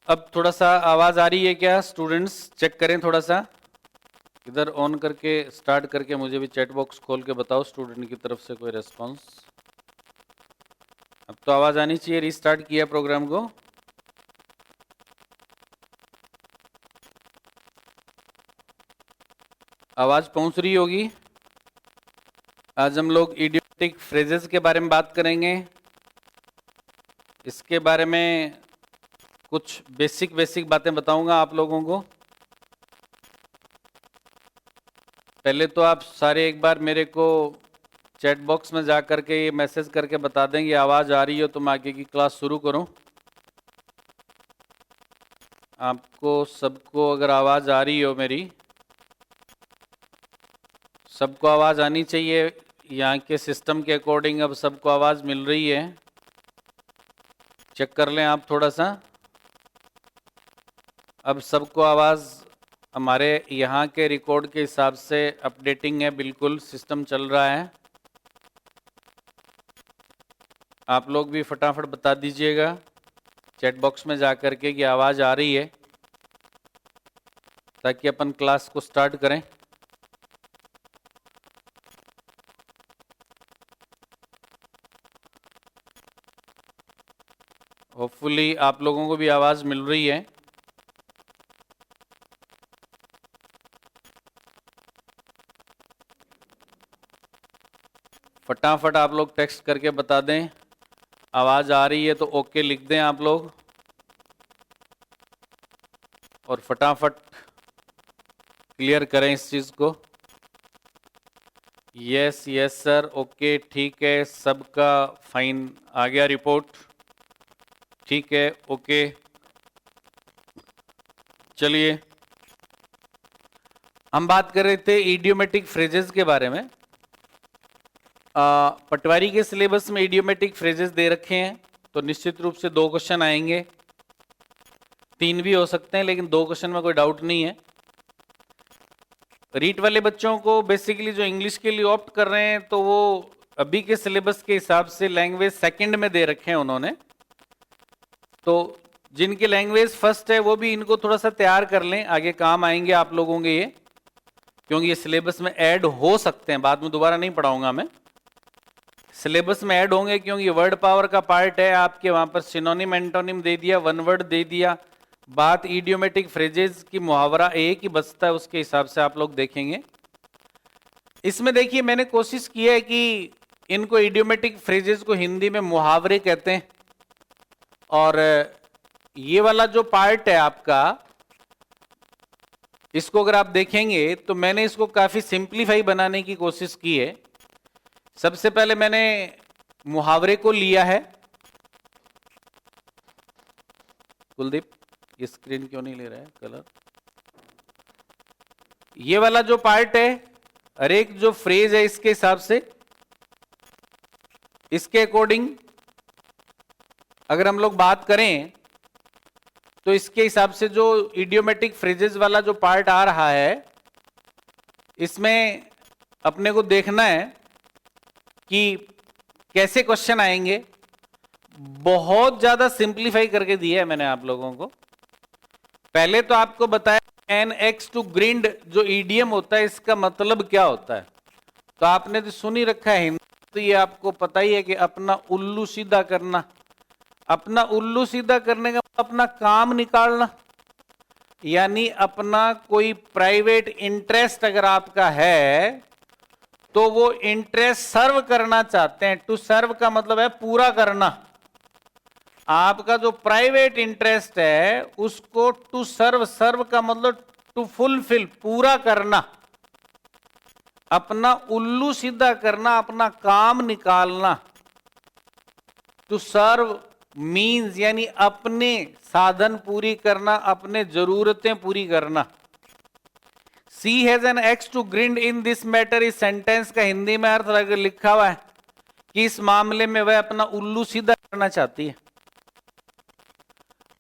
अब थोड़ा सा आवाज आ रही है क्या स्टूडेंट्स? चेक करें थोड़ा सा, इधर ऑन करके स्टार्ट करके मुझे भी चैट बॉक्स खोल के बताओ स्टूडेंट की तरफ से कोई रेस्पॉन्स। अब तो आवाज आनी चाहिए। रीस्टार्ट किया प्रोग्राम को। आवाज पहुंच रही होगी। आज हम लोग इडियोमेटिक फ्रेजेस के बारे में बात करेंगे। इसके बारे में कुछ बेसिक बातें बताऊंगा आप लोगों को। पहले तो आप सारे एक बार मेरे को चैट बॉक्स में जा करके ये मैसेज करके बता दें कि आवाज आ रही हो तो मैं आगे की क्लास शुरू करूं। आपको सबको अगर आवाज आ रही हो मेरी, सबको आवाज आनी चाहिए। यहाँ के सिस्टम के अकॉर्डिंग अब सबको आवाज मिल रही है। चेक कर लें आप थोड़ा सा। अब सबको आवाज हमारे यहाँ के रिकॉर्ड के हिसाब से अपडेटिंग है, बिल्कुल सिस्टम चल रहा है। आप लोग भी फटाफट बता दीजिएगा चैट बॉक्स में जा कर के कि आवाज आ रही है, ताकि अपन क्लास को स्टार्ट करें। होपफुली आप लोगों को भी आवाज मिल रही है। फटाफट आप लोग टेक्स्ट करके बता दें आवाज आ रही है तो ओके लिख दें आप लोग, और फटाफट क्लियर करें इस चीज को। यस यस सर, ओके ठीक है, सबका फाइन आ गया रिपोर्ट। ठीक है, ओके। चलिए हम बात कर रहे थे इडियोमेटिक फ्रेजेस के बारे में। पटवारी के सिलेबस में इडियोमेटिक फ्रेजेस दे रखे हैं, तो निश्चित रूप से 2 क्वेश्चन आएंगे। 3 भी हो सकते हैं, लेकिन 2 क्वेश्चन में कोई डाउट नहीं है। रीट वाले बच्चों को बेसिकली जो इंग्लिश के लिए ऑप्ट कर रहे हैं, तो वो अभी के सिलेबस के हिसाब से लैंग्वेज सेकंड में दे रखे हैं उन्होंने। तो जिनकी लैंग्वेज फर्स्ट है वो भी इनको थोड़ा सा तैयार कर लें, आगे काम आएंगे आप लोगों के ये, क्योंकि ये सिलेबस में ऐड हो सकते हैं। बाद में दोबारा नहीं पढ़ाऊंगा मैं, सिलेबस में ऐड होंगे, क्योंकि वर्ड पावर का पार्ट है आपके। वहां पर सिनोनिम एंटोनिम दे दिया, वन वर्ड दे दिया। बात इडियोमेटिक फ्रेजेस की मुहावरा एक ही बचता है, उसके हिसाब से आप लोग देखेंगे। इसमें देखिए मैंने कोशिश की है कि इनको इडियोमेटिक फ्रेजेस को हिंदी में मुहावरे कहते हैं, और ये वाला जो पार्ट है आपका, इसको अगर आप देखेंगे तो मैंने इसको काफी सिंप्लीफाई बनाने की कोशिश की है। सबसे पहले मैंने मुहावरे को लिया है। कुलदीप ये स्क्रीन क्यों नहीं ले रहा है कलर? ये वाला जो पार्ट है, हर एक जो फ्रेज है इसके हिसाब से, इसके अकॉर्डिंग अगर हम लोग बात करें तो इसके हिसाब से जो इडियोमेटिक फ्रेजेस वाला जो पार्ट आ रहा है, इसमें अपने को देखना है कि कैसे क्वेश्चन आएंगे। बहुत ज्यादा सिंप्लीफाई करके दिया है मैंने आप लोगों को। पहले तो आपको बताया NX टू ग्रिंड जो ईडीएम होता है, इसका मतलब क्या होता है। तो आपने तो सुन ही रखा है हिंदी, तो ये आपको पता ही है कि अपना उल्लू सीधा करना। अपना उल्लू सीधा करने का अपना काम निकालना, यानी अपना कोई प्राइवेट इंटरेस्ट अगर आपका है तो वो इंटरेस्ट सर्व करना चाहते हैं। टू सर्व का मतलब है पूरा करना। आपका जो प्राइवेट इंटरेस्ट है उसको टू सर्व, सर्व का मतलब टू फुलफिल, पूरा करना, अपना उल्लू सीधा करना, अपना काम निकालना। टू सर्व मीन्स यानी अपने साधन पूरी करना, अपने जरूरतें पूरी करना। She has an axe to grind in this matter, इस सेंटेंस का हिंदी में अर्थ लिखा हुआ है कि इस मामले में वह अपना उल्लू सीधा करना चाहती है।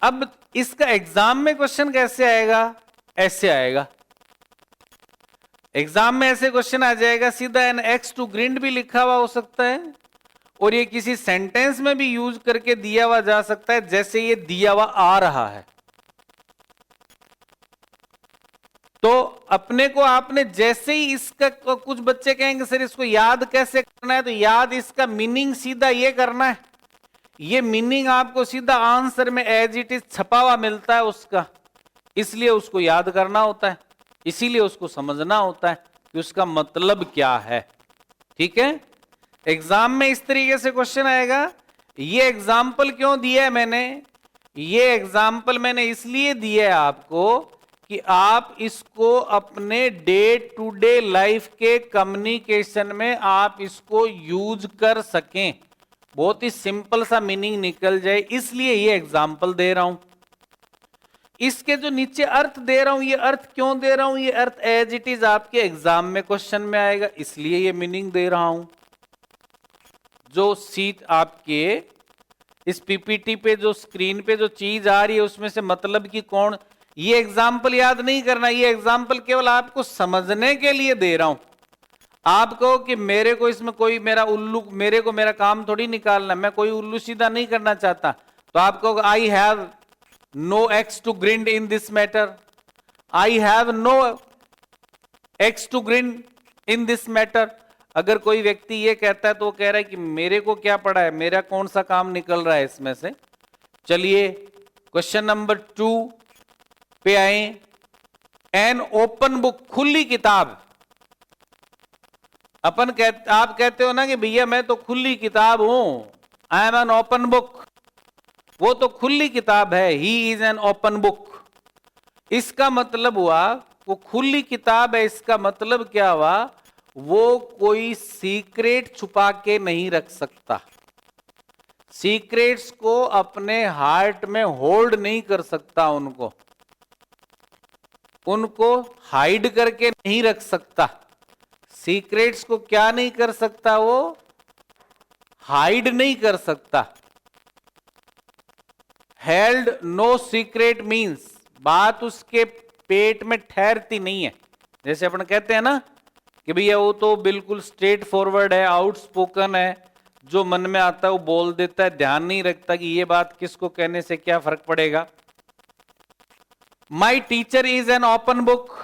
अब इसका एग्जाम में क्वेश्चन कैसे आएगा? ऐसे आएगा। एग्जाम में ऐसे क्वेश्चन आ जाएगा, सीधा एन एक्स टू ग्रिंड भी लिखा हुआ हो सकता है, और ये किसी सेंटेंस में भी यूज करके दिया हुआ जा सकता है, जैसे ये दिया हुआ आ रहा है। तो अपने को आपने जैसे ही इसका, कुछ बच्चे कहेंगे सर इसको याद कैसे करना है, तो याद इसका मीनिंग सीधा ये करना है, ये मीनिंग आपको सीधा आंसर में एज इट इज छपा हुआ मिलता है उसका, इसलिए उसको याद करना होता है, इसीलिए उसको समझना होता है कि उसका मतलब क्या है। ठीक है, एग्जाम में इस तरीके से क्वेश्चन आएगा। ये एग्जाम्पल क्यों दिया है मैंने, ये एग्जाम्पल मैंने इसलिए दिया है आपको कि आप इसको अपने डे टू डे लाइफ के कम्युनिकेशन में आप इसको यूज कर सकें, बहुत ही सिंपल सा मीनिंग निकल जाए, इसलिए ये एग्जाम्पल दे रहा हूं। इसके जो नीचे अर्थ दे रहा हूं, ये अर्थ क्यों दे रहा हूं, ये अर्थ एज इट इज आपके एग्जाम में क्वेश्चन में आएगा, इसलिए ये मीनिंग दे रहा हूं। जो सीट आपके इस पीपीटी पे, जो स्क्रीन पे जो चीज आ रही है उसमें से मतलब की कौन, ये एग्जाम्पल याद नहीं करना, ये एग्जाम्पल केवल आपको समझने के लिए दे रहा हूं। आप कहो कि मेरे को इसमें कोई मेरा उल्लू, मेरे को मेरा काम थोड़ी निकालना, मैं कोई उल्लू सीधा नहीं करना चाहता, तो आप कहो I have no axe to grind in this matter, I have no axe to grind in this matter. अगर कोई व्यक्ति ये कहता है तो वो कह रहा है कि मेरे को क्या पड़ा है, मेरा कौन सा काम निकल रहा है इसमें से। चलिए क्वेश्चन नंबर 2 पे आए। एन ओपन बुक, खुली किताब। आप कहते हो ना कि भैया मैं तो खुली किताब हूं, I am an open book, वो तो खुली किताब है, he is an open book. इसका मतलब हुआ वो खुली किताब है, इसका मतलब क्या हुआ, वो कोई सीक्रेट छुपा के नहीं रख सकता, सीक्रेट्स को अपने हार्ट में होल्ड नहीं कर सकता, उनको हाइड करके नहीं रख सकता। सीक्रेट्स को क्या नहीं कर सकता, वो हाइड नहीं कर सकता। हेल्ड नो सीक्रेट मीन्स बात उसके पेट में ठहरती नहीं है। जैसे अपन कहते हैं ना कि भैया वो तो बिल्कुल स्ट्रेट फॉरवर्ड है, आउटस्पोकन है, जो मन में आता है वो बोल देता है, ध्यान नहीं रखता कि ये बात किसको कहने से क्या फर्क पड़ेगा। My teacher is an open book,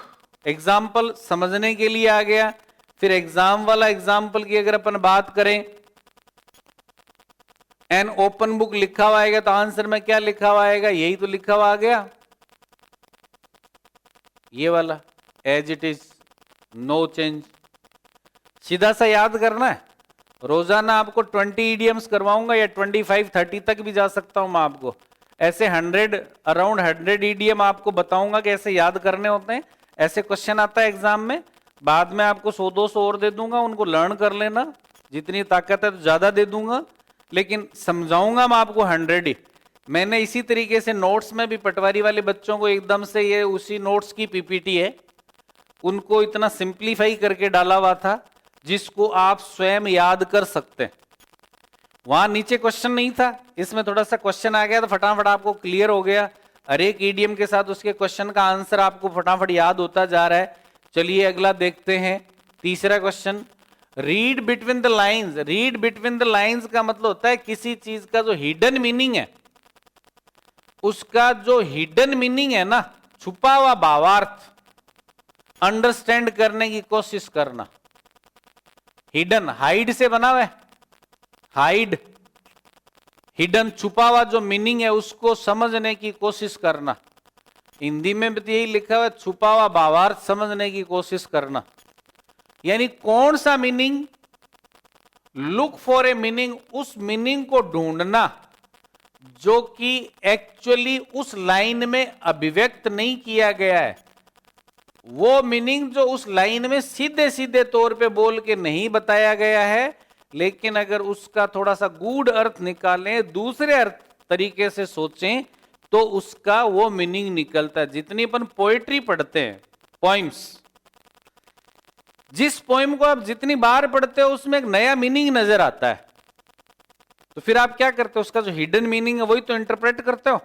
example समझने के लिए आ गया। फिर एग्जाम वाला एग्जाम्पल की अगर अपन बात करें, एन ओपन बुक लिखा हुआ आएगा तो आंसर में क्या लिखा हुआ आएगा, यही तो लिखा हुआ आ गया, ये वाला as it is, no change. सीधा सा याद करना है। रोजाना आपको 20 इडियम्स करवाऊंगा या 25-30 तक भी जा सकता हूं मैं आपको, ऐसे 100 अराउंड 100 इडियम आपको बताऊंगा कि ऐसे याद करने होते हैं। ऐसे क्वेश्चन आता है एग्जाम में, बाद में आपको 100-200 और दे दूंगा, उनको लर्न कर लेना, जितनी ताकत है तो ज्यादा दे दूंगा, लेकिन समझाऊंगा मैं आपको 100 ही। मैंने इसी तरीके से नोट्स में भी पटवारी वाले बच्चों को एकदम से, ये उसी नोट्स की पीपीटी है, उनको इतना सिंप्लीफाई करके डाला हुआ था जिसको आप स्वयं याद कर सकते हैं। वहां नीचे क्वेश्चन नहीं था, इसमें थोड़ा सा क्वेश्चन आ गया तो फटाफट आपको क्लियर हो गया, हर एक ईडीएम के साथ उसके क्वेश्चन का आंसर आपको फटाफट याद होता जा रहा है। चलिए अगला देखते हैं, तीसरा question, read between the lines. Read between the lines का मतलब होता है किसी चीज का जो हिडन मीनिंग है, उसका जो हिडन मीनिंग है ना, छुपा हुआ भावार्थ अंडरस्टैंड करने की कोशिश करना। हिडन, हाइड से बना हुआ है, हाइड, हिडन, छुपा हुआ जो मीनिंग है उसको समझने की कोशिश करना। हिंदी में भी यही लिखा हुआ है, छुपा हुआ भावार्थ समझने की कोशिश करना। यानी कौन सा meaning, look for a meaning, उस मीनिंग को ढूंढना जो कि एक्चुअली उस लाइन में अभिव्यक्त नहीं किया गया है, वो मीनिंग जो उस लाइन में सीधे सीधे तौर पे बोल के नहीं बताया गया है, लेकिन अगर उसका थोड़ा सा गूढ़ अर्थ निकालें, दूसरे अर्थ तरीके से सोचें, तो उसका वो मीनिंग निकलता है। जितनी अपन पोएट्री पढ़ते हैं, पोइम्स, जिस पोइम को आप जितनी बार पढ़ते हो उसमें एक नया मीनिंग नजर आता है, तो फिर आप क्या करते हो, उसका जो हिडन मीनिंग है वही तो इंटरप्रेट करते हो।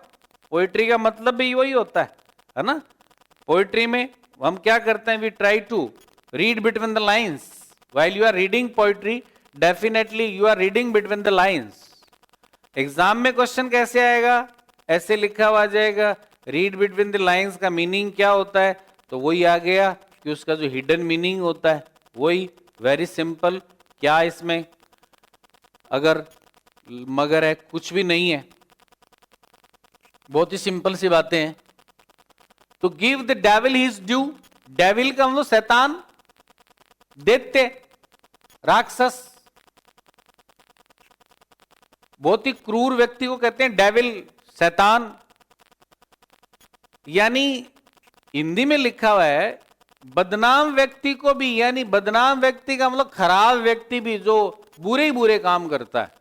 पोएट्री का मतलब भी वही होता है ना। पोएट्री में हम क्या करते हैं, we try to read between the lines. While you are reading poetry, definitely you are reading between the lines. Exam में क्वेश्चन कैसे आएगा, ऐसे लिखा हुआ आ जाएगा, रीड बिटवीन द लाइंस का मीनिंग क्या होता है, तो वही आ गया कि उसका जो हिडन मीनिंग होता है वही, वेरी सिंपल। क्या इसमें अगर मगर है, कुछ भी नहीं है, बहुत ही सिंपल सी बातें हैं। तो give the devil his due, devil का मतलब शैतान, दैत्य, राक्षस, बहुत ही क्रूर व्यक्ति को कहते हैं डेविल, शैतान। यानी हिंदी में लिखा हुआ है बदनाम व्यक्ति को भी, यानी बदनाम व्यक्ति का मतलब खराब व्यक्ति भी, जो बुरे ही बुरे काम करता है,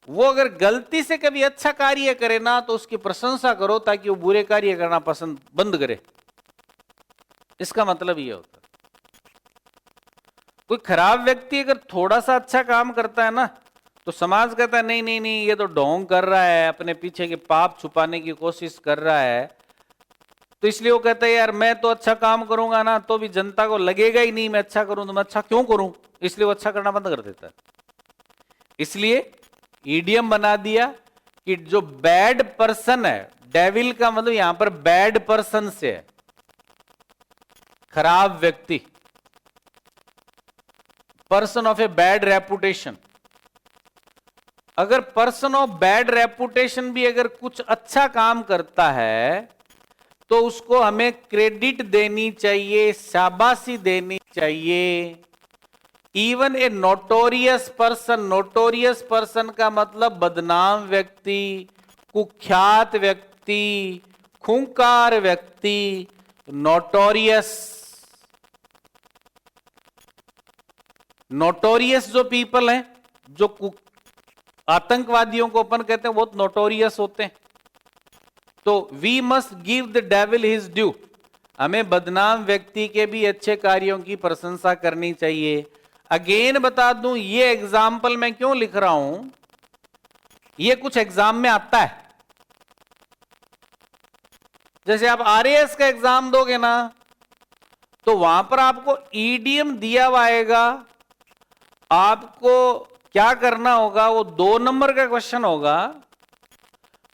वो अगर गलती से कभी अच्छा कार्य करे ना तो उसकी प्रशंसा करो, ताकि वो बुरे कार्य करना पसंद बंद करे। इसका मतलब ये होता है। कोई खराब व्यक्ति अगर थोड़ा सा अच्छा काम करता है ना, तो समाज कहता है नहीं नहीं नहीं, ये तो ढोंग कर रहा है, अपने पीछे के पाप छुपाने की कोशिश कर रहा है। तो इसलिए वो कहता है यार मैं तो अच्छा काम करूंगा ना तो भी जनता को लगेगा ही नहीं मैं अच्छा करूं, तो मैं अच्छा क्यों करूं, इसलिए वो अच्छा करना बंद कर देता है। इसलिए ईडियम बना दिया कि जो बैड पर्सन है, डेविल का मतलब यहां पर बैड पर्सन से है, खराब व्यक्ति, person of a bad reputation. अगर पर्सन ऑफ बैड रेपुटेशन भी अगर कुछ अच्छा काम करता है तो उसको हमें क्रेडिट देनी चाहिए, शाबाशी देनी चाहिए। Even a notorious person, notorious person का मतलब बदनाम व्यक्ति, कुख्यात व्यक्ति, खूंखार व्यक्ति, नोटोरियस। नोटोरियस जो पीपल हैं, जो आतंकवादियों को अपन कहते हैं, बहुत नोटोरियस होते हैं। तो we must give the devil his due, हमें बदनाम व्यक्ति के भी अच्छे कार्यों की प्रशंसा करनी चाहिए। अगेन बता दूं, ये एग्जाम्पल मैं क्यों लिख रहा हूं, ये कुछ एग्जाम में आता है। जैसे आप आरएएस का एग्जाम दोगे ना, तो वहां पर आपको ईडीएम दिया हुआ आएगा, आपको क्या करना होगा, वो 2 नंबर का क्वेश्चन होगा,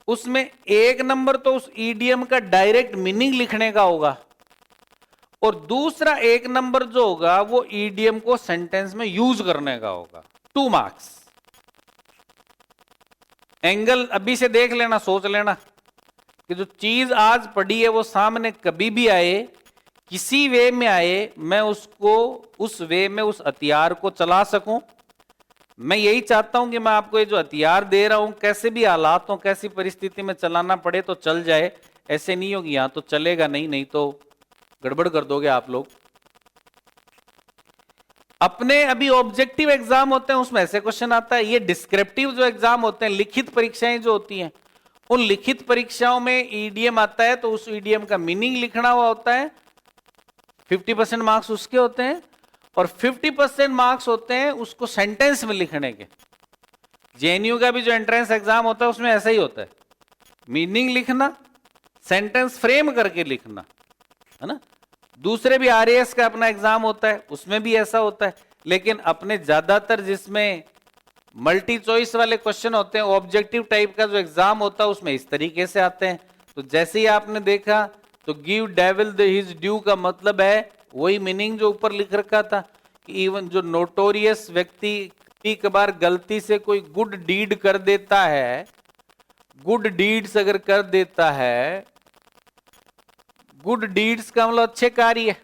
उसमें 1 नंबर तो उस ईडीएम का डायरेक्ट मीनिंग लिखने का होगा, और दूसरा 1 नंबर जो होगा वो ईडीएम को सेंटेंस में यूज करने का होगा। 2 मार्क्स। एंगल अभी से देख लेना, सोच लेना कि जो चीज आज पढ़ी है वो सामने कभी भी आए, किसी वे में आए, मैं उसको उस वे में उस हथियार को चला सकूं। मैं यही चाहता हूं कि मैं आपको ये जो हथियार दे रहा हूं, कैसे भी हालात हो, कैसी परिस्थिति में चलाना पड़े तो चल जाए। ऐसे नहीं होगी यहां तो चलेगा नहीं, नहीं तो गड़बड़ कर दोगे आप लोग। अपने अभी ऑब्जेक्टिव एग्जाम होते हैं उसमें ऐसे क्वेश्चन आता है। ये डिस्क्रिप्टिव जो एग्जाम होते हैं, लिखित परीक्षाएं जो होती हैं, उन लिखित परीक्षाओं में ईडीएम आता है तो उस ईडीएम का मीनिंग लिखना हुआ होता है। 50% मार्क्स उसके होते हैं और 50% मार्क्स होते हैं उसको सेंटेंस में लिखने के। जेएनयू का भी जो एंट्रेंस एग्जाम होता है उसमें ऐसा ही होता है, मीनिंग लिखना, सेंटेंस फ्रेम करके लिखना, है ना। दूसरे भी आरएएस का अपना एग्जाम होता है, उसमें भी ऐसा होता है। लेकिन अपने ज्यादातर जिसमें मल्टी चॉइस वाले क्वेश्चन होते हैं, ऑब्जेक्टिव टाइप का जो एग्जाम होता है, उसमें इस तरीके से आते हैं। तो जैसे ही आपने देखा तो give devil the his due का मतलब है वही मीनिंग जो ऊपर लिख रखा था कि इवन जो नोटोरियस व्यक्ति एक बार गलती से कोई गुड डीड कर देता है, गुड डीड्स अगर कर देता है, गुड डीड्स का मतलब अच्छे कार्य,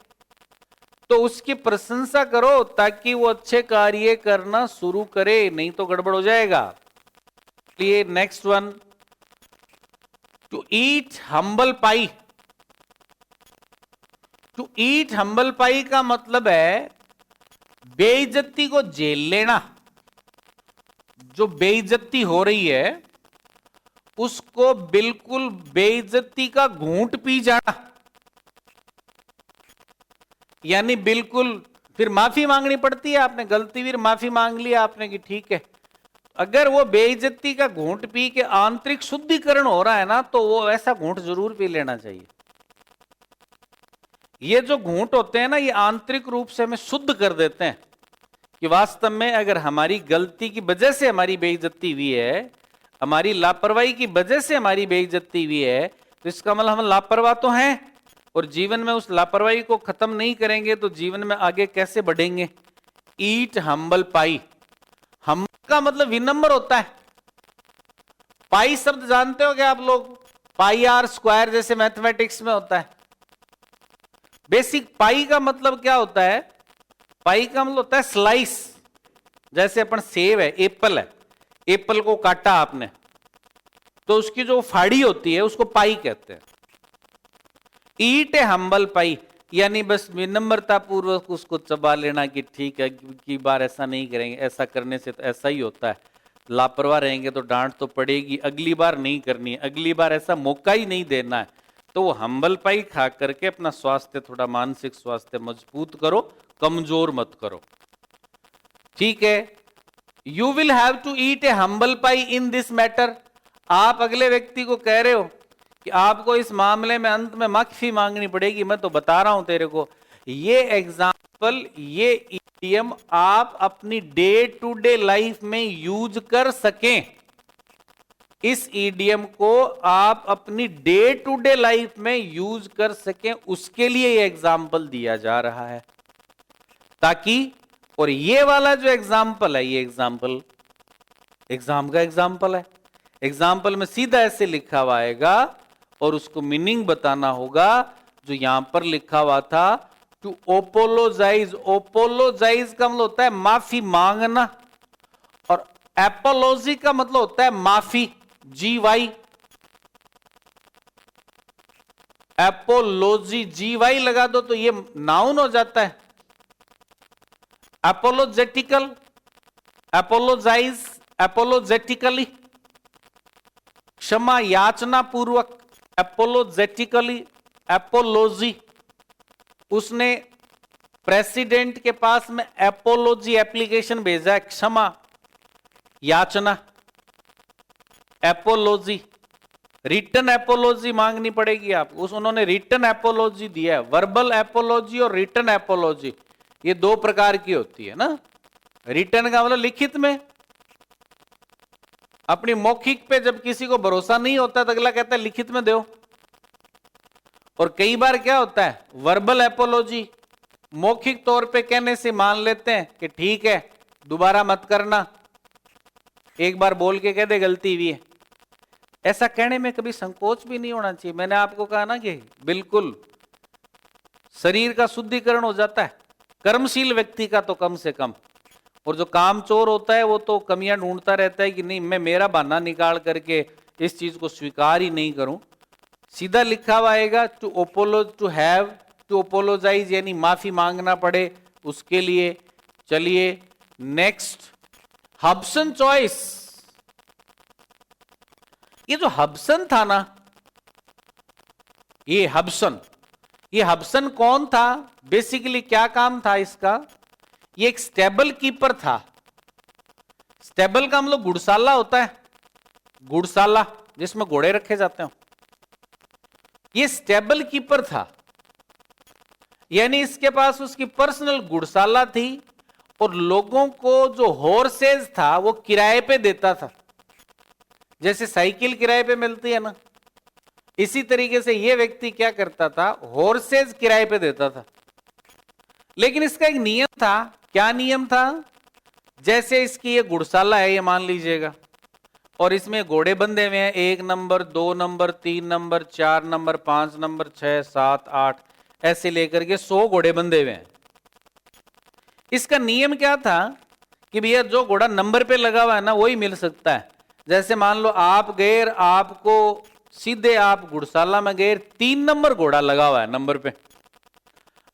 तो उसकी प्रशंसा करो ताकि वो अच्छे कार्य करना शुरू करे, नहीं तो गड़बड़ हो जाएगा। ये next one, to eat humble pie. To eat humble pie का मतलब है बेइज्जती को झेल लेना। जो बेइज्जती हो रही है उसको बिल्कुल बेइज्जती का घूंट पी जाना, यानी बिल्कुल फिर माफी मांगनी पड़ती है। आपने गलती फिर माफी मांग लिया आपने कि ठीक है, अगर वो बेइज्जती का घूंट पी के आंतरिक शुद्धिकरण हो रहा है ना, तो वो ऐसा घूंट जरूर पी लेना चाहिए। ये जो घूंट होते हैं ना, ये आंतरिक रूप से हमें शुद्ध कर देते हैं कि वास्तव में अगर हमारी गलती की वजह से हमारी बेइज्जती हुई है, हमारी लापरवाही की वजह से हमारी बेइज्जती हुई है, तो इसका मतलब हम लापरवाह तो हैं, और जीवन में उस लापरवाही को खत्म नहीं करेंगे तो जीवन में आगे कैसे बढ़ेंगे? ईट हम्बल पाई। हम्बल का मतलब विनम्र होता है। पाई शब्द जानते हो क्या आप लोग? पाई आर स्क्वायर जैसे मैथमेटिक्स में होता है। बेसिक पाई का मतलब क्या होता है? पाई का मतलब होता है स्लाइस। जैसे अपन सेब है, एप्पल है, एप्पल को काटा आपने तो उसकी जो फाड़ी होती है उसको पाई कहते हैं। ईट ए हम्बल पाई यानी बस विनम्रता पूर्वक उसको चबा लेना कि ठीक है की बार ऐसा नहीं करेंगे, ऐसा करने से तो ऐसा ही होता है, लापरवाह रहेंगे तो डांट तो पड़ेगी, अगली बार नहीं करनी है, अगली बार ऐसा मौका ही नहीं देना है। तो वो हम्बल पाई खा करके अपना स्वास्थ्य, थोड़ा मानसिक स्वास्थ्य मजबूत करो, कमजोर मत करो। ठीक है, you will have to eat a humble pie in this matter. आप अगले व्यक्ति को कह रहे हो कि आपको इस मामले में अंत में माफी मांगनी पड़ेगी, मैं तो बता रहा हूं तेरे को। ये एग्जाम्पल, ये इडियम आप अपनी डे टू डे लाइफ में यूज कर सकें। इस इडियम को आप अपनी डे टू डे लाइफ में यूज कर सकें, उसके लिए ये एग्जाम्पल दिया जा रहा है। ताकि, और ये वाला जो एग्जाम्पल है, ये एग्जाम्पल एग्जाम का एग्जाम्पल है। एग्जाम्पल में सीधा ऐसे लिखा हुआ आएगा और उसको मीनिंग बताना होगा जो यहां पर लिखा हुआ था, टू ओपोलोजाइज। ओपोलोजाइज का मतलब होता है माफी मांगना, और एपोलॉजी का मतलब होता है माफी, GY। एपोलॉजी GY लगा दो तो ये नाउन हो जाता है। एपोलोजेटिकल, एपोलोजाइज, एपोलोजेटिकली, क्षमा याचना पूर्वक, एपोलोजेटिकली, एपोलॉजी। उसने प्रेसिडेंट के पास में एपोलॉजी एप्लीकेशन भेजा है, क्षमा याचना, एपोलॉजी। रिटन एपोलॉजी मांगनी पड़ेगी आपको, उन्होंने रिटन एपोलॉजी दिया है। वर्बल एपोलॉजी और रिटन एपोलॉजी ये दो प्रकार की होती है ना। रिटन का मतलब लिखित में, अपनी मौखिक पे जब किसी को भरोसा नहीं होता तो अगला कहता है लिखित में दो। और कई बार क्या होता है, वर्बल एपोलॉजी, मौखिक तौर पे कहने से मान लेते हैं कि ठीक है दोबारा मत करना, एक बार बोल के कह दे गलती हुई है। ऐसा कहने में कभी संकोच भी नहीं होना चाहिए। मैंने आपको कहा ना कि बिल्कुल शरीर का शुद्धिकरण हो जाता है, कर्मशील व्यक्ति का तो कम से कम। और जो कामचोर होता है वो तो कमियां ढूंढता रहता है कि नहीं मैं मेरा बहाना निकाल करके इस चीज को स्वीकार ही नहीं करूं। सीधा लिखा हुआ आएगा टू ओपोलोजाइज यानी माफी मांगना पड़े, उसके लिए। चलिए नेक्स्ट, हब्सन चॉइस। ये जो हब्सन था ना, ये हब्सन कौन था? बेसिकली क्या काम था इसका? ये एक स्टेबल कीपर था। स्टेबल का मतलब गुड़साला होता है, गुड़साला जिसमें घोड़े रखे जाते हो। ये स्टेबल कीपर था, यानी इसके पास उसकी पर्सनल गुड़साला थी और लोगों को जो हॉर्सेज था वो किराए पे देता था। जैसे साइकिल किराए पे मिलती है ना, इसी तरीके से ये व्यक्ति क्या करता था, हॉर्सेज किराए पे देता था। लेकिन इसका एक नियम था। क्या नियम था? जैसे इसकी ये गुड़साला है, ये मान लीजिएगा, और इसमें घोड़े बंधे हुए हैं, 1 number 2 number 3 number 4 number 5 number 6 7 8 ऐसे लेकर के 100 घोड़े बंधे हुए हैं। इसका नियम क्या था कि भैया जो घोड़ा नंबर पे लगा हुआ है ना वही मिल सकता है। जैसे मान लो आप गए, आपको सीधे आप गुड़साला में गए, 3 नंबर घोड़ा लगा हुआ है नंबर पे।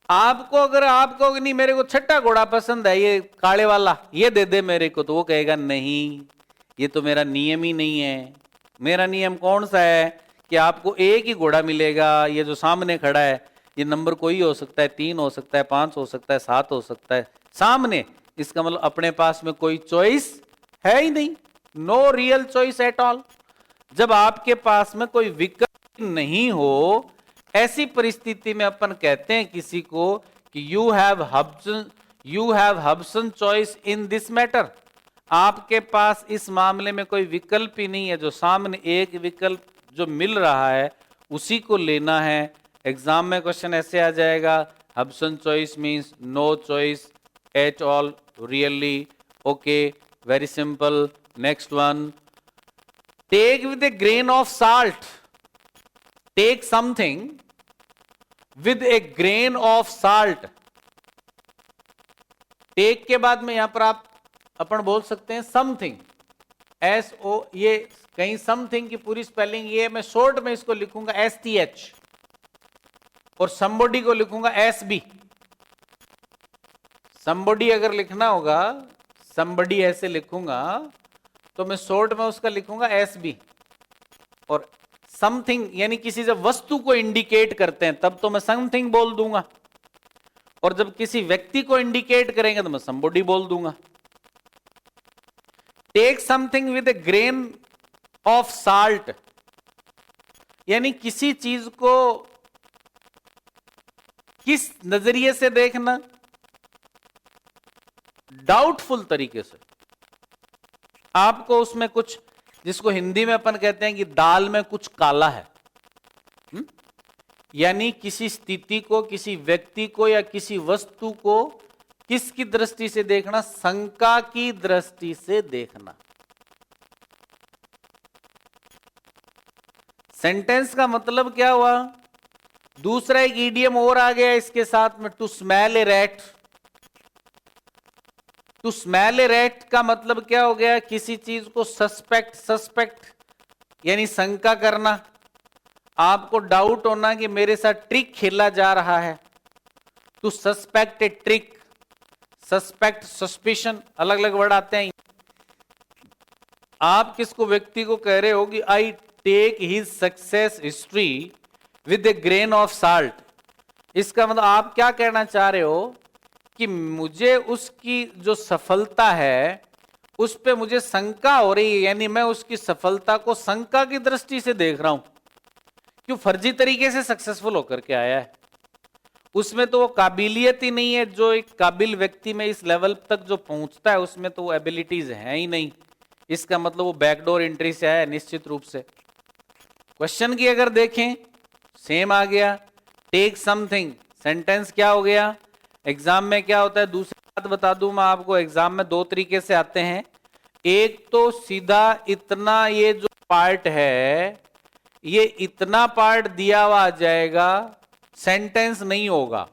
आपको अगर आप कहोगे नहीं मेरे को छठा घोड़ा पसंद है, ये काले वाला, ये दे दे मेरे को, तो वो कहेगा नहीं ये तो मेरा नियम ही नहीं है। मेरा नियम कौन सा है कि आपको एक ही घोड़ा मिलेगा। ये जो सामने खड़ा है ये नंबर कोई हो सकता है, 3 हो सकता है, 5 हो सकता है, 7 हो सकता है, सामने। इसका मतलब अपने पास में कोई चॉइस है ही नहीं, no real choice at all. जब आपके पास में कोई विकल्प नहीं हो, ऐसी परिस्थिति में अपन कहते हैं किसी को कि you have Hobson choice in this matter. आपके पास इस मामले में कोई विकल्प ही नहीं है, जो सामने एक विकल्प जो मिल रहा है उसी को लेना है। एग्जाम में क्वेश्चन ऐसे आ जाएगा, Hobson choice means no choice at all, really, okay, very simple. Next one, take with a grain of salt, take something with a grain of salt. Take के बाद में यहां पर आप अपन बोल सकते हैं समथिंग, एस ओ, ये कहीं समथिंग की पूरी स्पेलिंग ये, मैं शॉर्ट में इसको लिखूंगा STH और somebody को लिखूंगा SB। somebody अगर लिखना होगा, somebody ऐसे लिखूंगा तो मैं शॉर्ट में उसका लिखूंगा SB। और समथिंग यानी किसी जब वस्तु को इंडिकेट करते हैं तब तो मैं समथिंग बोल दूंगा, और जब किसी व्यक्ति को इंडिकेट करेंगे तो मैं somebody बोल दूंगा। Take something with a grain of salt यानी किसी चीज को किस नजरिए से देखना, डाउटफुल तरीके से। आपको उसमें कुछ, जिसको हिंदी में अपन कहते हैं कि दाल में कुछ काला है, यानी किसी स्थिति को, किसी व्यक्ति को या किसी वस्तु को किसकी दृष्टि से देखना, शंका की दृष्टि से देखना। सेंटेंस का मतलब क्या हुआ, दूसरा एक ईडियम और आ गया इसके साथ में, to smell a rat. To smell a rat का मतलब क्या हो गया, किसी चीज को सस्पेक्ट यानी शंका करना, आपको डाउट होना कि मेरे साथ ट्रिक खेला जा रहा है। To suspect a trick, suspect, suspicion, अलग अलग वर्ड आते हैं। आप किसको, व्यक्ति को कह रहे हो कि I take his success history with a grain of salt, इसका मतलब आप क्या कहना चाह रहे हो कि मुझे उसकी जो सफलता है उस पे मुझे शंका हो रही है, यानी मैं उसकी सफलता को शंका की दृष्टि से देख रहा हूं। क्यों, फर्जी तरीके से सक्सेसफुल होकर के आया है, उसमें तो वो काबिलियत ही नहीं है। जो एक काबिल व्यक्ति में इस लेवल तक जो पहुंचता है उसमें तो वो एबिलिटीज हैं ही नहीं, इसका मतलब वो बैकडोर एंट्री से आया है निश्चित रूप से। क्वेश्चन की अगर देखें सेम आ गया, टेक समथिंग, सेंटेंस क्या हो गया, एग्जाम में क्या होता है। दूसरी बात बता दूं मैं आपको, एग्जाम में दो तरीके से आते हैं। एक तो सीधा इतना, ये जो पार्ट है ये इतना पार्ट दिया हुआ आ जाएगा, सेंटेंस नहीं होगा।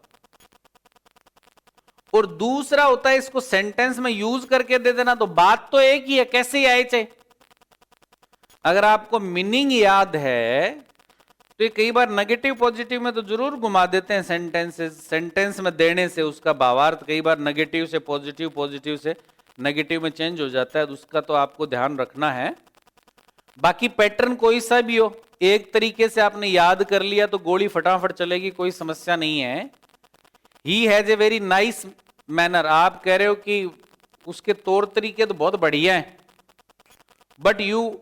और दूसरा होता है इसको सेंटेंस में यूज करके दे देना, तो बात तो एक ही है, कैसे ही आए चाहे। अगर आपको मीनिंग याद है तो ये कई बार नेगेटिव पॉजिटिव में तो जरूर घुमा देते हैं सेंटेंसेस, सेंटेंस में देने से उसका भावार्थ कई बार नेगेटिव से पॉजिटिव, पॉजिटिव से नेगेटिव में चेंज हो जाता है, तो उसका तो आपको ध्यान रखना है। बाकी पैटर्न कोई सा भी हो, एक तरीके से आपने याद कर लिया तो गोली फटाफट चलेगी, कोई समस्या नहीं है। He has a very nice manner, आप कह रहे हो कि उसके तौर तरीके तो बहुत बढ़िया हैं, but you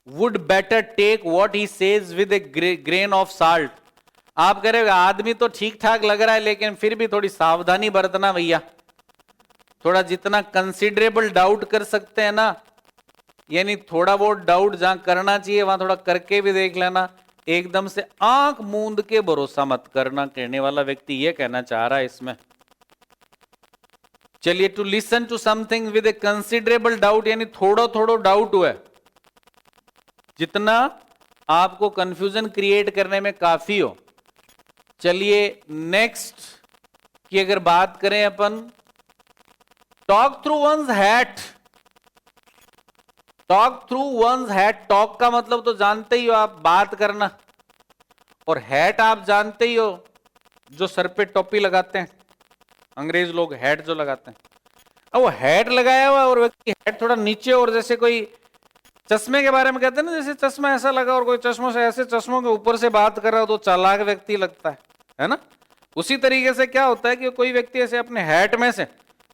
would better take what he says with a grain of salt. आप कह रहे हो आदमी तो ठीक ठाक लग रहा है लेकिन फिर भी थोड़ी सावधानी बरतना भैया, थोड़ा जितना कंसिडरेबल डाउट कर सकते हैं ना, यानी थोड़ा बहुत डाउट जहां करना चाहिए वहां थोड़ा करके भी देख लेना, एकदम से आंख मूंद के भरोसा मत करना, कहने वाला व्यक्ति ये कहना चाह रहा है इसमें। चलिए, to listen to something with a considerable doubt, यानी थोड़ा थोड़ा डाउट हुआ है, जितना आपको कंफ्यूजन क्रिएट करने में काफी हो। चलिए नेक्स्ट की अगर बात करें अपन, talk through one's hat. Talk through one's hat, talk का मतलब तो जानते ही हो आप, बात करना, और हैट आप जानते ही हो जो सर पे टोपी लगाते हैं अंग्रेज लोग, हैट जो लगाते हैं। अब वो हैट लगाया हुआ और व्यक्ति हैट थोड़ा नीचे, और जैसे कोई चश्मे के बारे में कहते हैं ना, जैसे चश्मा ऐसा लगा और कोई चश्मों से ऐसे चश्मों के ऊपर से बात कर रहा हो तो चालाक व्यक्ति लगता है ना। उसी तरीके से क्या होता है कि कोई व्यक्ति ऐसे अपने हैट में से,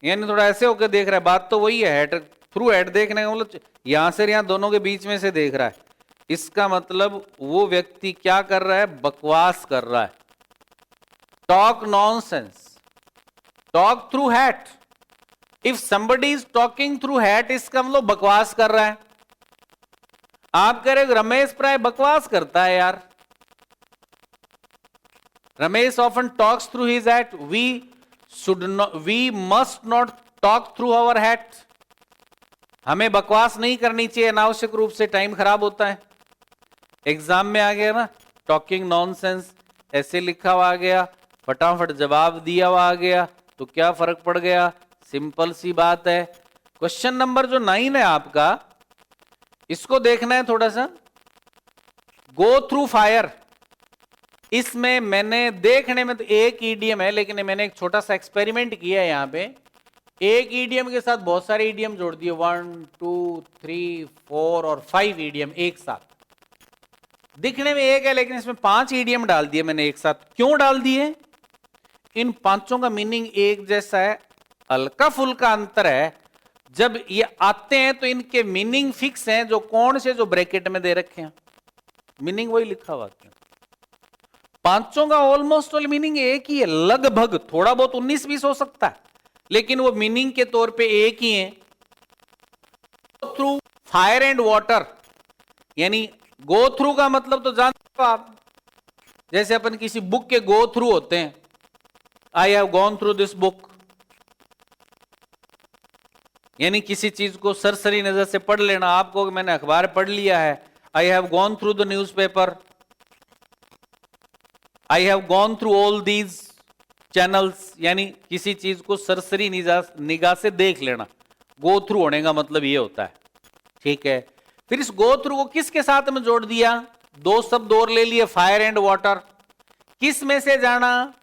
यानी थोड़ा ऐसे होकर देख रहा है, बात तो वही है, हैट थ्रू हैट देखने का मतलब यहां से यहां दोनों के बीच में से देख रहा है, इसका मतलब वो व्यक्ति क्या कर रहा है, बकवास कर रहा है। Talk nonsense, talk through hat. If somebody is talking through hat, इसका मतलब बकवास कर रहा है। आप कह रहे हो रमेश प्राय बकवास करता है यार, Ramesh often talks through his hat. We must not talk through our hat. हमें बकवास नहीं करनी चाहिए, अनावश्यक रूप से टाइम खराब होता है। एग्जाम में आ गया ना, टॉकिंग नॉनसेंस ऐसे लिखा हुआ आ गया, फटाफट जवाब दिया हुआ आ गया, तो क्या फर्क पड़ गया? सिंपल सी बात है। क्वेश्चन नंबर जो 9 है आपका, इसको देखना है थोड़ा सा। गो थ्रू फायर, इसमें मैंने देखने में तो एक ईडीएम है, लेकिन मैंने एक छोटा सा एक्सपेरिमेंट किया है। यहां पे एक ईडीएम के साथ बहुत सारे ईडीएम जोड़ दिए, 1 2 3 4 और 5 ईडीएम एक साथ। दिखने में एक है, लेकिन इसमें 5 ईडीएम डाल दिए मैंने एक साथ। क्यों डाल दिए? इन पांचों का मीनिंग एक जैसा है, हल्का फुल्का अंतर है। जब ये आते हैं तो इनके मीनिंग फिक्स हैं, जो कौन से जो ब्रैकेट में दे रखे हैं मीनिंग वही लिखा हुआ है। पांचों का ऑलमोस्ट ऑल मीनिंग एक ही है, लगभग, थोड़ा बहुत 19-20 हो सकता है, लेकिन वो मीनिंग के तौर पे एक ही है। थ्रू फायर एंड वाटर, यानी गो थ्रू का मतलब तो जानते हो आप, जैसे अपन किसी बुक के गो थ्रू होते हैं, I have gone through this book, यानी किसी चीज को सरसरी नजर से पढ़ लेना। आपको मैंने अखबार पढ़ लिया है, I have gone through the newspaper, I have gone through all these channels, यानी किसी चीज को सरसरी निगाह से देख लेना। गो थ्रू होने का मतलब ये होता है, ठीक है। फिर इस गो थ्रू को किसके साथ में जोड़ दिया? दो शब्द और ले लिए, फायर एंड वाटर। किस में से जाना?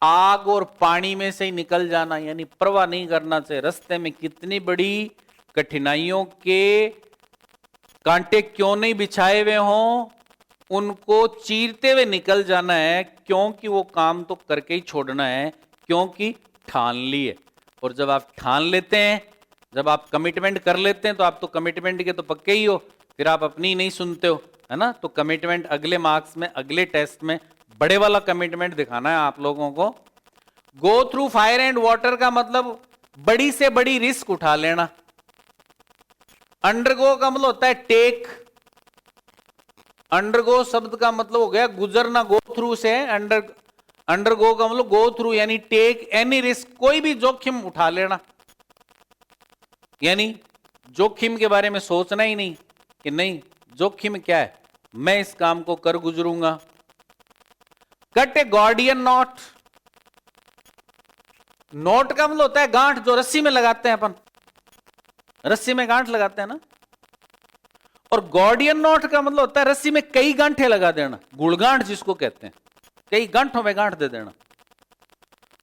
आग और पानी में से ही निकल जाना, यानी परवाह नहीं करना चाहिए रास्ते में कितनी बड़ी कठिनाइयों के कांटे क्यों नहीं बिछाए हुए हों, उनको चीरते हुए निकल जाना है, क्योंकि वो काम तो करके ही छोड़ना है, क्योंकि ठान लिए। और जब आप ठान लेते हैं, जब आप कमिटमेंट कर लेते हैं, तो आप तो कमिटमेंट के तो पक्के ही हो, फिर आप अपनी नहीं सुनते हो, है ना। तो कमिटमेंट अगले मार्क्स में, अगले टेस्ट में बड़े वाला कमिटमेंट दिखाना है आप लोगों को। गो थ्रू फायर एंड वाटर का मतलब बड़ी से बड़ी रिस्क उठा लेना। अंडरगो का मतलब होता है टेक। अंडरगो शब्द का मतलब हो गया गुजरना, गो थ्रू से अंडरगो का मतलब गो थ्रू, यानी टेक एनी रिस्क, कोई भी जोखिम उठा लेना, यानी जोखिम के बारे में सोचना ही नहीं कि नहीं जोखिम क्या है, मैं इस काम को कर गुजरूंगा। Cut a Gordian knot, knot का मतलब होता है गांठ, जो रस्सी में लगाते हैं अपन, रस्सी में गांठ लगाते हैं ना। और गॉर्डियन नॉट का मतलब होता है रस्सी में कई गांठे लगा देना, गुड़गांठ जिसको कहते हैं, कई गांठों में गांठ दे देना।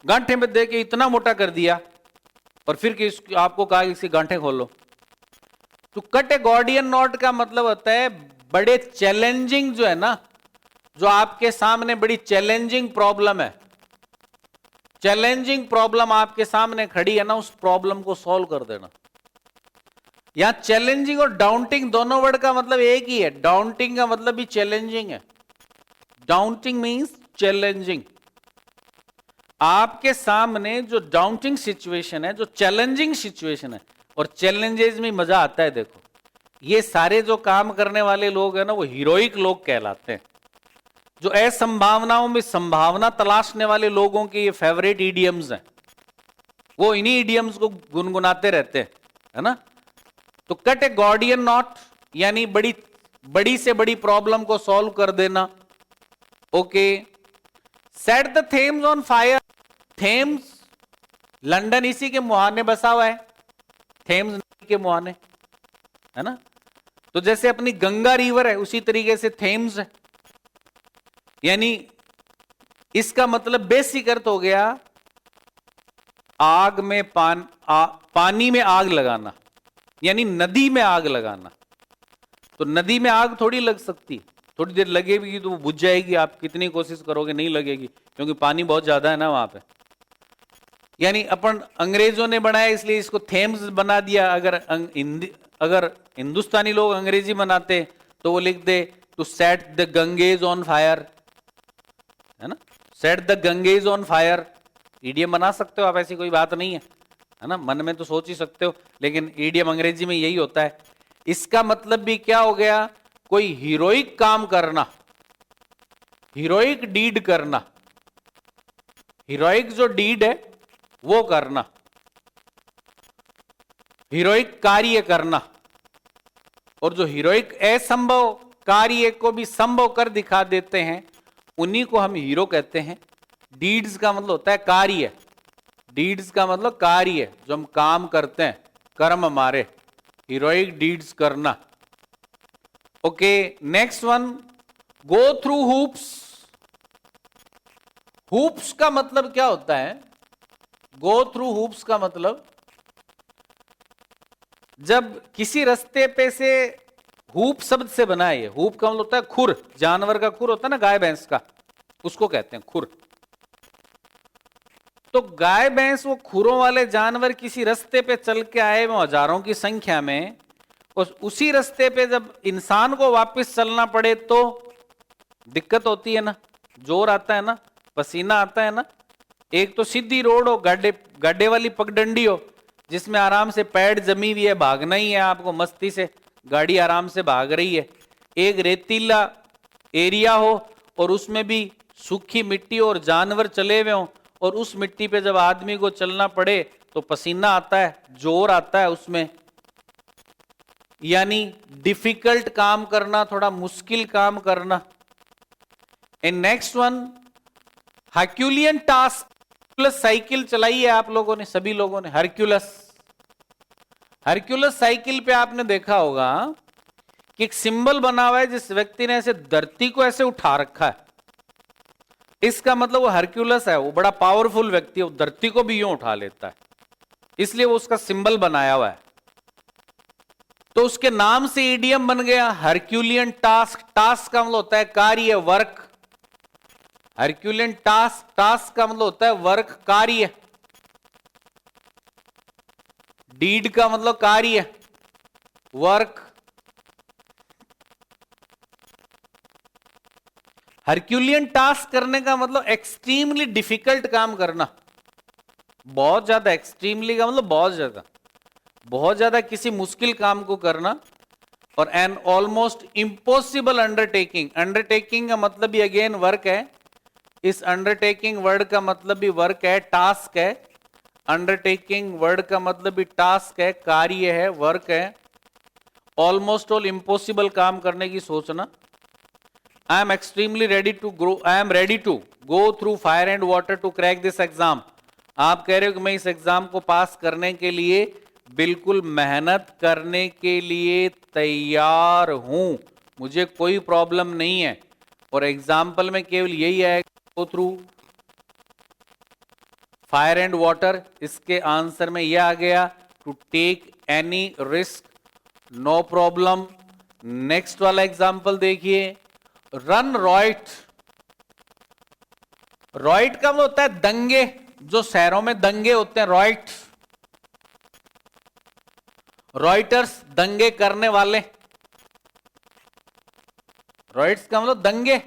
गांठे में दे के इतना मोटा कर दिया और फिर आपको कहा कि इसकी गांठें खोलो। तो कट ए गॉर्डियन नॉट का मतलब होता है बड़े चैलेंजिंग, जो है ना, जो आपके सामने बड़ी चैलेंजिंग प्रॉब्लम है, चैलेंजिंग प्रॉब्लम आपके सामने खड़ी है ना, उस प्रॉब्लम को सॉल्व कर देना। यहां चैलेंजिंग और डाउंटिंग दोनों वर्ड का मतलब एक ही है। डाउंटिंग का मतलब भी चैलेंजिंग है, डाउंटिंग मींस चैलेंजिंग। आपके सामने जो डाउंटिंग सिचुएशन है, जो चैलेंजिंग सिचुएशन है, और चैलेंजेस में मजा आता है। देखो, ये सारे जो काम करने वाले लोग हैं ना, वो हीरोइक लोग कहलाते हैं। जो असंभावनाओं में संभावना तलाशने वाले लोगों के ये फेवरेट इडियम्स हैं, वो इन्हीं इडियम्स को गुनगुनाते रहते हैं, है ना। तो कट ए गॉर्डियन नॉट, यानी बड़ी से बड़ी प्रॉब्लम को सॉल्व कर देना। Okay. Set the Thames on fire, Thames London इसी के मुहाने बसा हुआ है, थेम्स नदी के मुहाने, है ना। तो जैसे अपनी गंगा रिवर है, उसी तरीके से थेम्स है, यानी इसका मतलब बेसिक अर्थ हो गया आग में पानी में आग लगाना, यानी नदी में आग लगाना। तो नदी में आग थोड़ी लग सकती, थोड़ी देर लगेगी तो वो बुझ जाएगी, आप कितनी कोशिश करोगे नहीं लगेगी, क्योंकि पानी बहुत ज्यादा है ना वहां पे। यानी अपन अंग्रेजों ने बनाया इसलिए इसको थेम्स बना दिया। अगर हिंदुस्तानी लोग अंग्रेजी बनाते तो वो लिख दे to set the Ganges on fire, है ना, set the Ganges on fire. Idiom बना सकते हो आप, ऐसी कोई बात नहीं है ना, मन में तो सोच ही सकते हो, लेकिन ईडीएम अंग्रेजी में यही होता है। इसका मतलब भी क्या हो गया? कोई हीरोइक काम करना, हीरोइक डीड करना, हीरोइक जो डीड है वो करना, हीरोइक कार्य करना, और जो हीरोइक असंभव कार्य को भी संभव कर दिखा देते हैं उन्हीं को हम हीरो कहते हैं। डीड्स का मतलब होता है कार्य, डीड्स का मतलब कार्य, जो हम काम करते हैं, कर्म हमारे, हीरोइक डीड्स करना। Okay, next one, go through hoops. Hoops का मतलब क्या होता है? गो थ्रू हूप्स का मतलब जब किसी रास्ते पे से, हूप शब्द से बना है, हूप का मतलब होता है खुर, जानवर का खुर होता है ना, गाय भैंस का, उसको कहते हैं खुर। तो गाय भैंस, वो खुरों वाले जानवर किसी रास्ते पे चल के आए वो हजारों की संख्या में, उसी रास्ते पे जब इंसान को वापस चलना पड़े तो दिक्कत होती है ना, जोर आता है ना, पसीना आता है ना। एक तो सीधी रोड हो, गड्ढे वाली पगडंडी हो जिसमें आराम से पैड जमी हुई है, भागना ही है आपको मस्ती से, गाड़ी आराम से भाग रही है। एक रेतीला एरिया हो और उसमें भी सूखी मिट्टी और जानवर चले हुए हो, और उस मिट्टी पे जब आदमी को चलना पड़े तो पसीना आता है, जोर आता है उसमें, यानी डिफिकल्ट काम करना, थोड़ा मुश्किल काम करना। And next one, Herculean task. Plus cycle चलाई है आप लोगों ने, सभी लोगों ने, हर्क्यूलस साइकिल पे आपने देखा होगा कि एक सिंबल बना हुआ है, जिस व्यक्ति ने ऐसे धरती को ऐसे उठा रखा है, इसका मतलब वो हर्क्यूलस है, वो बड़ा पावरफुल व्यक्ति है, वो धरती को भी यूं उठा लेता है, इसलिए वो उसका सिंबल बनाया हुआ है। तो उसके नाम से ईडीएम बन गया हर्क्यूलियन टास्क। टास्क का मतलब होता है कार्य, वर्क। हर्क्यूलियन टास्क, टास्क का मतलब होता है वर्क, कार्य। डीड का मतलब कार्य, वर्क। हर्क्यूलियन टास्क करने का मतलब एक्सट्रीमली डिफिकल्ट काम करना, बहुत ज्यादा, एक्सट्रीमली का मतलब बहुत ज्यादा किसी मुश्किल काम को करना। और an almost impossible undertaking. Undertaking का मतलब भी अगेन वर्क है, इस अंडरटेकिंग वर्ड का मतलब भी वर्क है, टास्क है। अंडरटेकिंग वर्ड का मतलब भी टास्क है, कार्य है, वर्क है। ऑलमोस्ट ऑल इम्पॉसिबल काम करने की सोचना। I am extremely ready to grow, I am ready to go through fire and water to crack this exam. आप कह रहे हो कि मैं इस एग्जाम को पास करने के लिए बिल्कुल मेहनत करने के लिए तैयार हूं, मुझे कोई प्रॉब्लम नहीं है। और एग्जाम्पल में केवल यही है, go through fire and water, इसके आंसर में यह आ गया to take any risk, no problem. Next वाला एग्जाम्पल देखिए, रन रॉइट। रॉइट का मतलब होता है दंगे, जो शहरों में दंगे होते हैं, रॉइट। रॉइटर्स, दंगे करने वाले, रॉइट्स का मतलब दंगे।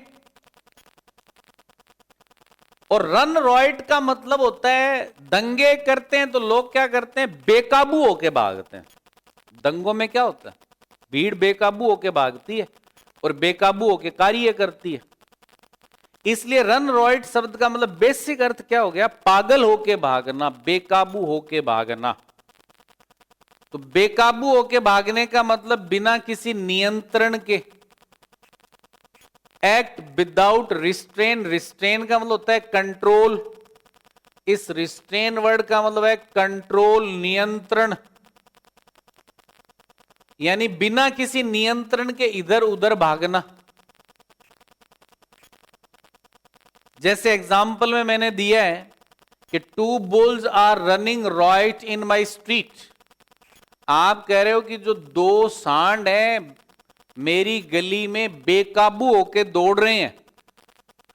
और रन रॉइट का मतलब होता है दंगे करते हैं तो लोग क्या करते हैं, बेकाबू होके भागते हैं। दंगों में क्या होता है, भीड़ बेकाबू होके भागती है और बेकाबू होके कार्य करती है। इसलिए रन रॉइट शब्द का मतलब बेसिक अर्थ क्या हो गया, पागल होके भागना, बेकाबू होके भागना। तो बेकाबू होके भागने का मतलब बिना किसी नियंत्रण के, एक्ट विदाउट रिस्ट्रेन। रिस्ट्रेन का मतलब होता है कंट्रोल, इस रिस्ट्रेन वर्ड का मतलब है कंट्रोल, नियंत्रण, यानी बिना किसी नियंत्रण के इधर उधर भागना। जैसे एग्जाम्पल में मैंने दिया है कि 2 bulls are running riot in my street. आप कह रहे हो कि जो 2 सांड हैं मेरी गली में बेकाबू होके दौड़ रहे हैं।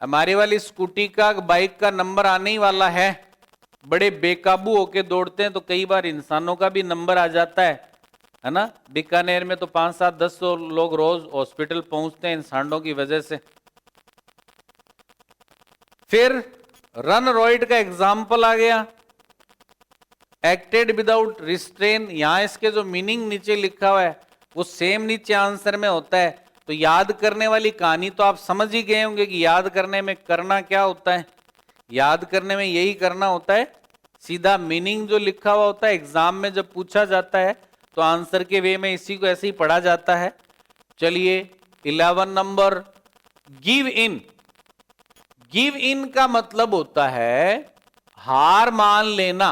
हमारे वाली स्कूटी का, बाइक का नंबर आने ही वाला है, बड़े बेकाबू होके दौड़ते हैं तो कई बार इंसानों का भी नंबर आ जाता है ना। बीकानेर में तो 5, 7, 10 लोग रोज हॉस्पिटल पहुंचते हैं इन सांडों की वजह से। फिर रन रॉइड का एग्जाम्पल आ गया, एक्टेड विदाउट रिस्ट्रेन। यहां इसके जो मीनिंग नीचे लिखा हुआ है वो सेम नीचे आंसर में होता है। तो याद करने वाली कहानी तो आप समझ ही गए होंगे कि याद करने में करना क्या होता है। याद करने में यही करना होता है, सीधा मीनिंग जो लिखा हुआ होता है एग्जाम में जब पूछा जाता है तो आंसर के वे में इसी को ऐसे ही पढ़ा जाता है। चलिए 11 number, give in. Give in का मतलब होता है हार मान लेना।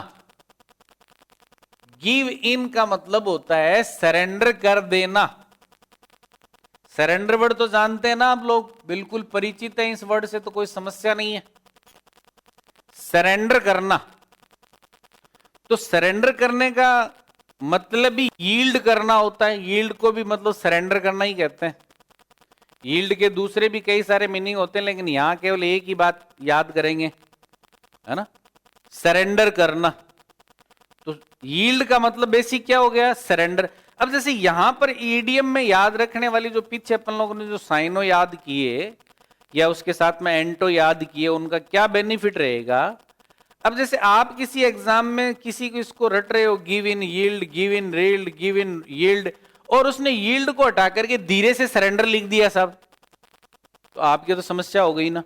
गिव इन का मतलब होता है सरेंडर कर देना। सरेंडर वर्ड तो जानते हैं ना आप लोग, बिल्कुल परिचित है इस वर्ड से, तो कोई समस्या नहीं है। सरेंडर करना, तो सरेंडर करने का मतलब ही यील्ड करना होता है। यील्ड को भी मतलब सरेंडर करना ही कहते हैं। यील्ड के दूसरे भी कई सारे मीनिंग होते हैं, लेकिन यहां केवल एक ही बात याद करेंगे, है ना, सरेंडर करना। तो यील्ड का मतलब बेसिक क्या हो गया, सरेंडर। अब जैसे यहां पर ईडीएम में याद रखने वाली जो पीछे अपन लोगों ने जो साइनो याद किए या उसके साथ में एंटो याद किए, उनका क्या बेनिफिट रहेगा। अब जैसे आप किसी एग्जाम में किसी को इसको रट रहे हो, give in yield, give in yield, give in yield, और उसने यील्ड को हटा करके धीरे से सरेंडर लिख दिया साहब, तो आपकी तो समस्या हो गई ना।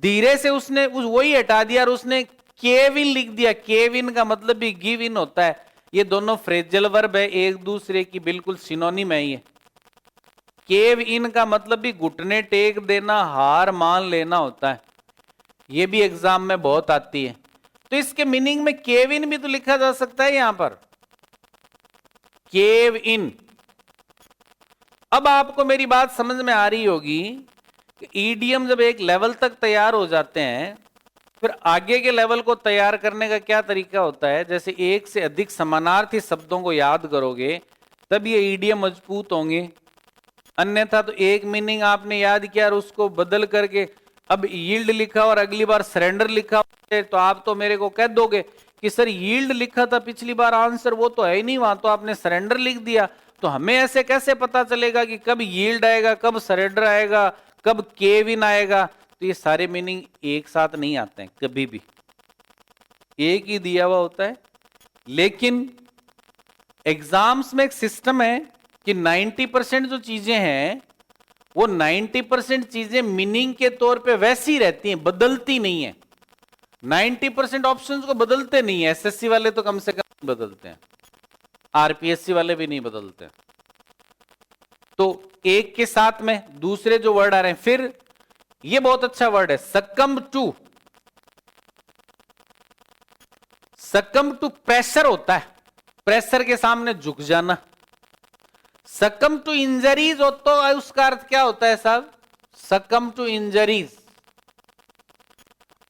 धीरे से उसने वही हटा दिया और उसने केविन लिख दिया। केविन का मतलब भी गिव इन होता है। ये दोनों फ्रेजल वर्ब है, एक दूसरे की बिल्कुल सिनोनिम है। ये केव इन का मतलब भी घुटने टेक देना, हार मान लेना होता है। ये भी एग्जाम में बहुत आती है। तो इसके मीनिंग में केव इन भी तो लिखा जा सकता है यहां पर, केव इन। अब आपको मेरी बात समझ में आ रही होगी कि ईडीएम जब एक लेवल तक तैयार हो जाते हैं, फिर आगे के लेवल को तैयार करने का क्या तरीका होता है। जैसे एक से अधिक समानार्थी शब्दों को याद करोगे तब ये ईडीएम मजबूत होंगे, अन्यथा तो एक मीनिंग आपने याद किया और उसको बदल करके अब यील्ड लिखा और अगली बार सरेंडर लिखा है, तो आप तो मेरे को कह दोगे कि सर यील्ड लिखा था पिछली बार आंसर, वो तो है ही नहीं, वहां तो आपने सरेंडर लिख दिया। तो हमें ऐसे कैसे पता चलेगा कि कब यील्ड आएगा, कब सरेंडर आएगा, कब केविन आएगा। तो ये सारे मीनिंग एक साथ नहीं आते हैं, कभी भी एक ही दिया हुआ होता है। लेकिन एग्जाम्स में एक सिस्टम है कि 90% जो चीजें हैं वो 90% चीजें मीनिंग के तौर पे वैसी रहती हैं, बदलती नहीं है। 90% ऑप्शंस को बदलते नहीं है। एसएससी वाले तो कम से कम बदलते हैं, आरपीएससी वाले भी नहीं बदलते। तो एक के साथ में दूसरे जो वर्ड आ रहे हैं, फिर ये बहुत अच्छा वर्ड है सकम टू। सकम टू प्रेशर होता है, प्रेशर के सामने झुक जाना। सकम टू इंजरीज हो तो उसका अर्थ क्या होता है साहब, सकम टू इंजरीज।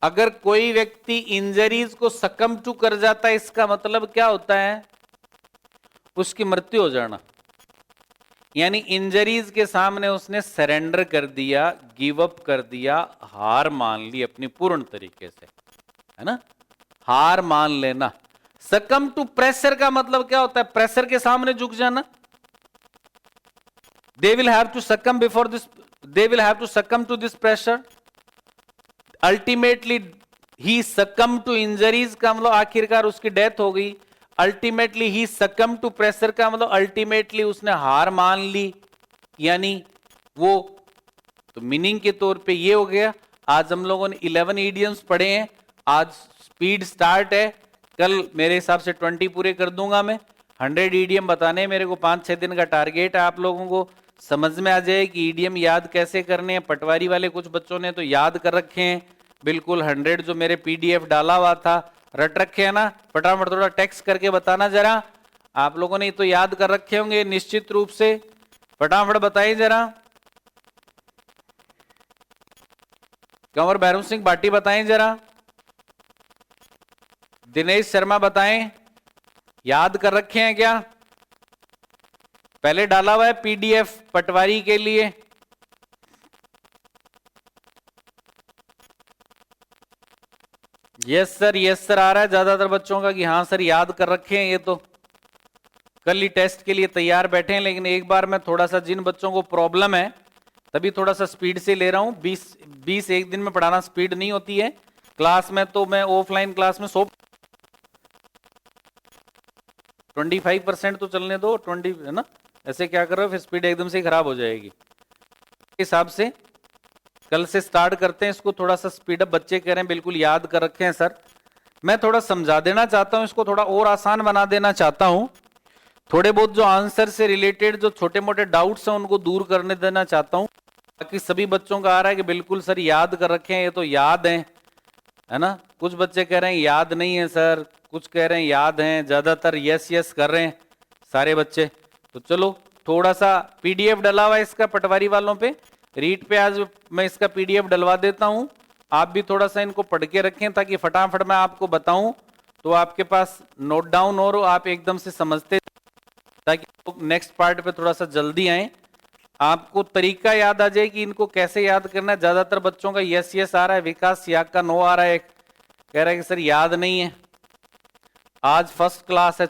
अगर कोई व्यक्ति इंजरीज को सकम टू कर जाता है, इसका मतलब क्या होता है, उसकी मृत्यु हो जाना। यानी इंजरीज के सामने उसने सरेंडर कर दिया, गिव अप कर दिया, हार मान ली अपनी पूर्ण तरीके से, है ना, हार मान लेना। सकम टू प्रेशर का मतलब क्या होता है, प्रेशर के सामने झुक जाना। They will have to succumb before this, they will have to succumb to this pressure. Ultimately he succumbed to injuries का मतलब आखिरकार उसकी डेथ हो गई। Ultimately he succumbed to pressure का मतलब ultimately उसने हार मान ली, यानी वो, तो मीनिंग के तौर पे ये हो गया। आज हम लोगों ने 11 इडियम्स पढ़े हैं। आज स्पीड स्टार्ट है, कल मेरे हिसाब से 20 पूरे कर दूंगा मैं। 100 ईडीएम बताने मेरे को 5-6 दिन का टारगेट है। आप लोगों को समझ में आ जाए कि ईडीएम याद कैसे करने हैं। पटवारी वाले कुछ बच्चों ने तो याद कर रखे हैं बिल्कुल 100 जो मेरे पीडीएफ डाला हुआ था, रट रखे हैं ना। फटाफट थोड़ा टेक्स्ट करके बताना जरा, आप लोगों ने तो याद कर रखे होंगे निश्चित रूप से, फटाफट बताइए जरा। कंवर भैरव सिंह भाटी बताएं जरा, दिनेश शर्मा बताएं, याद कर रखे हैं क्या, पहले डाला हुआ है पीडीएफ पटवारी के लिए। यस सर आ रहा है ज्यादातर बच्चों का कि हाँ सर याद कर रखे हैं, ये तो कल ही टेस्ट के लिए तैयार बैठे हैं। लेकिन एक बार मैं थोड़ा सा, जिन बच्चों को प्रॉब्लम है तभी थोड़ा सा स्पीड से ले रहा हूं। 20 एक दिन में पढ़ाना स्पीड नहीं होती है। क्लास में तो मैं ऑफलाइन क्लास में 25% तो चलने दो, 20 है ना, ऐसे क्या कर रहे हो, फिर स्पीड एकदम से खराब हो जाएगी। हिसाब से कल से स्टार्ट करते हैं इसको, थोड़ा सा स्पीड अप। बच्चे कह रहे हैं बिल्कुल याद कर रखे हैं सर, मैं थोड़ा समझा देना चाहता हूं, इसको थोड़ा और आसान बना देना चाहता हूं। थोड़े बहुत जो आंसर से रिलेटेड जो छोटे मोटे डाउट्स हैं उनको दूर करने देना चाहता हूं। बाकी सभी बच्चों का आ रहा है कि बिल्कुल सर याद कर रखे हैं, ये तो याद है ना। कुछ बच्चे कह रहे हैं याद नहीं है सर, कुछ कह रहे हैं याद हैं, ज्यादातर यस यस कर रहे हैं सारे बच्चे। तो चलो थोड़ा सा पीडीएफ डला हुआ है इसका पटवारी वालों पे, रीड पे आज मैं इसका पीडीएफ डलवा देता हूं। आप भी थोड़ा सा इनको पढ़ के रखें ताकि फटाफट मैं आपको बताऊं तो आपके पास नोट डाउन हो और आप एकदम से समझते, ताकि नेक्स्ट पार्ट पे थोड़ा सा जल्दी आए, आपको तरीका याद आ जाए कि इनको कैसे याद करना है। ज्यादातर बच्चों का यस यस आ रहा है, विकास याग का नो आ रहा है, कह रहा है कि सर याद नहीं है। आज फर्स्ट क्लास है।